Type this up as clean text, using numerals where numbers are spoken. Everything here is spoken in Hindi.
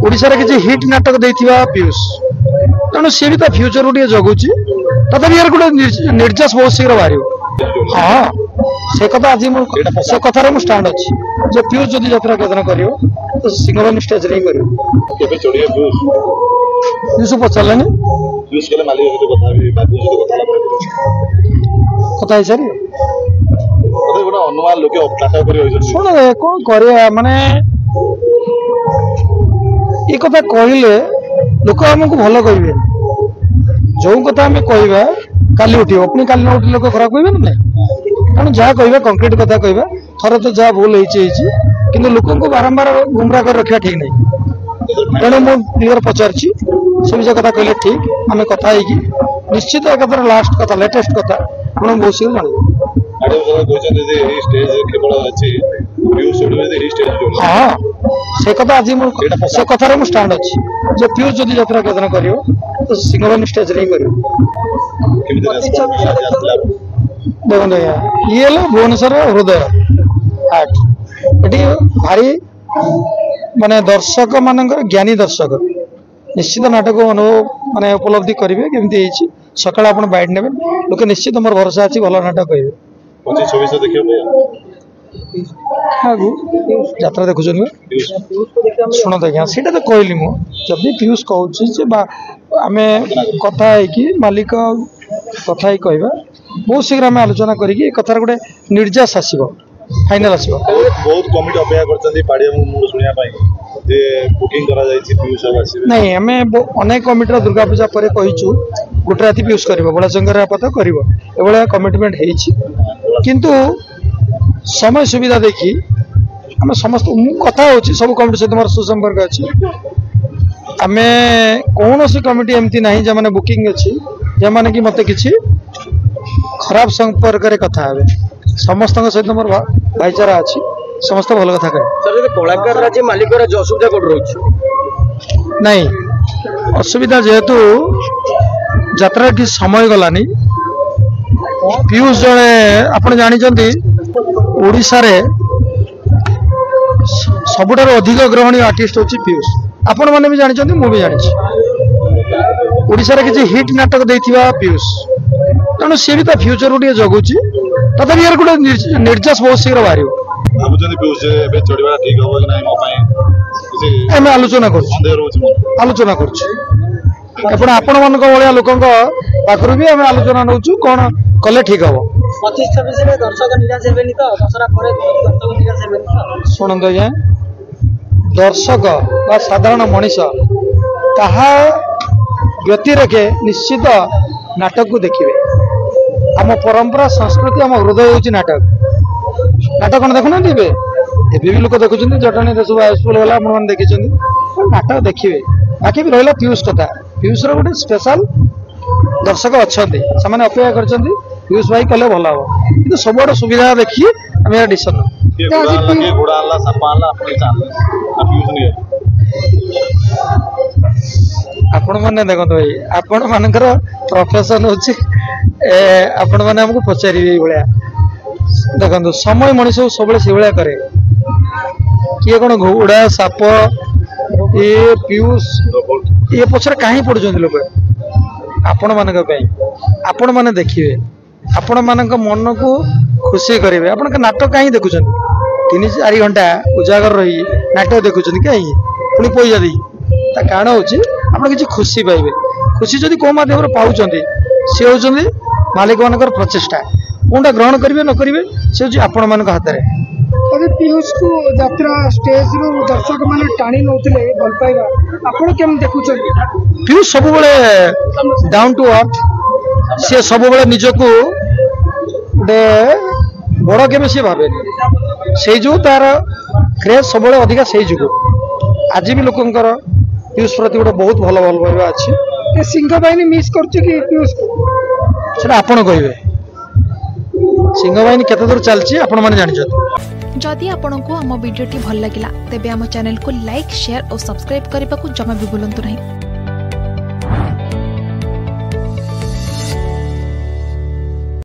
ओडिशा रे किछि हिट नाटक देथिबा पीयूष तेणु सी भी फ्यूचर को जगुची तथापि यार गोटे निर्जास बहुत शीघ्र बाहर। हाँ से कथा आज से कथार मु स्टांड अच्छी जे पीयूष जदि यात्रा केदन कर तो सिंगल स्टेज रे कर पीयूष पचारे कथा है सर शुण कौन कर माने ये कथा कहले लोक आमको भल कहे जो कथा आम कहवा काली उठे अपनी काली न उठे लोक खराब कहे ना तेणु जहाँ कह कंक्रीट कथा कहवा थर तो जहाँ भूल होती लोक बारंबार गुमराह कर रखा ठीक नहीं तेणु मुझे क्लीयर पचार से भी कथा कहले ठीक आम कथा निश्चित एक लास्ट कथा लेटेस्ट कथा आप बहुत शीघ्र जान। हाँ से कथा आज से कथार मु स्टांड अच्छी जे पीयूष जदि यात्रा केदन कर तो सिंगल स्टेज रे कर देखते ये भुवनेश्वर हृदय हाट ये भारी माने दर्शक मान ज्ञानी दर्शक निश्चित नाटक अनुभव माने उपलब्धि करेंगे केमती सकाल आप बैठ ने लोक निश्चित मोर भरोसा अच्छी भल नाटक कहे यात्रा देखुन शुण देखा सीटा तो कहली मुझे पीयूष कहूँ आम कथा मालिक कथा कहवा बहुत शीघ्र आम आलोचना करी कथार गोटे निर्जास आसो फाइनाल आसो बहुत कमिटी अपेक्षा नहीं आम अनेक कमिटर दुर्गा पूजा पर कहीचु गोटे राति पीयूष कर बड़ा शंकर आपत कर कमिटमेंट किंतु समय सुविधा देखी आम समस्त कथा हो सब कमिटी सहित मोर सुसंपर्क अच्छी आम कौन सी कमिटी एमती ना जो मैंने बुकिंग अच्छी जमाने कि मत कि खराब संपर्क कथा हे समस्त सहित मोर भाईचारा अच्छी समस्त भल कथा कहे कलाकार मालिक असुविधा कौन रही नहीं असुविधा जेहेतु यात्रा कि समय गलानी पीयूष जड़े आप जानते ओडिशा रे सबुठार अधिक ग्रहणीय आर्टिस्ट होची पीयूष आपण माने भी जानते मु भी जानी ओडिशा रे किछि हिट नाटक देथिबा पीयूष तेणु सी भी फ्यूचर को जगुची तथापि यार गोटे निर्जास बहुत शीघ्र बाहर आम आलोचना आलोचना आपण मान लोकों पाखर भी आम आलोचना नौ कौन कले ठीक हम 25-26 दर्शक निराश हेबेनी तो दसरा पर दर्शक निराश हेबेनी तो शुणु आज्ञा दर्शक बा साधारण मनीष कहा व्यक्ति रखे निश्चित नाटक को देखिए आम परंपरा संस्कृति आम हृदय होची नाटक नाटक कौन देखुना भी लोक देखुं जटणी सब हाईस्कूल वाला मैंने देखी नाटक देखिए बाकी भी रहा पीयूष कथा पीयूष गोटे स्पेशल दर्शक अच्छा से अपेक्षा कर पीयूष भाई कले भल हम कि सब सुविधा देखिए आम यार डिसीजन आपण मैंने देखो भाई आपण मानकर प्रोफेशन होची आपण मैंने हमको पचारे भाया देखो समय मनीष सब से भाया कै किए कौन घोड़ा साप ये पीयूष ये पचर कहीं पड़ुं लोक आपण मैंने देखिए आपण मान मन को खुशी करेंगे आप नाटक कहीं देखुं 3-4 घंटा उजागर रही नाटक देखुं कहीं पुणी पैसा दी कारण हूँ आप किसी खुशी पाइबे खुशी जदि कौ मध्यम पाँच सी हूँ मालिक मान प्रचेषा कौटा ग्रहण करेंगे न करेंगे सी हूँ आपण मान हाथ में पीयूष को यात्रा स्टेज रु दर्शक मैंने टाणी नौले भल पाइबा आपड़ केम देखुं पीयूष सब डाउन टू अर्थ सी सब निजको गोटे बड़ के भावे से जो तार क्रेज सब अधिका से जो आज भी लोकंर पीयूष प्रति गोटे बहुत भल भल पाइबा अच्छी सिंह बाहिनी मिस कर पीयूष को आपड़ कहे सिंह बाहिनी केते दूर चलती आपण मैंने जानते जदि आपंक आम भिडी भल लगा तेब आम चैनल को लाइक शेयर और सब्सक्राइब करने को जमा भी भूलु नहीं।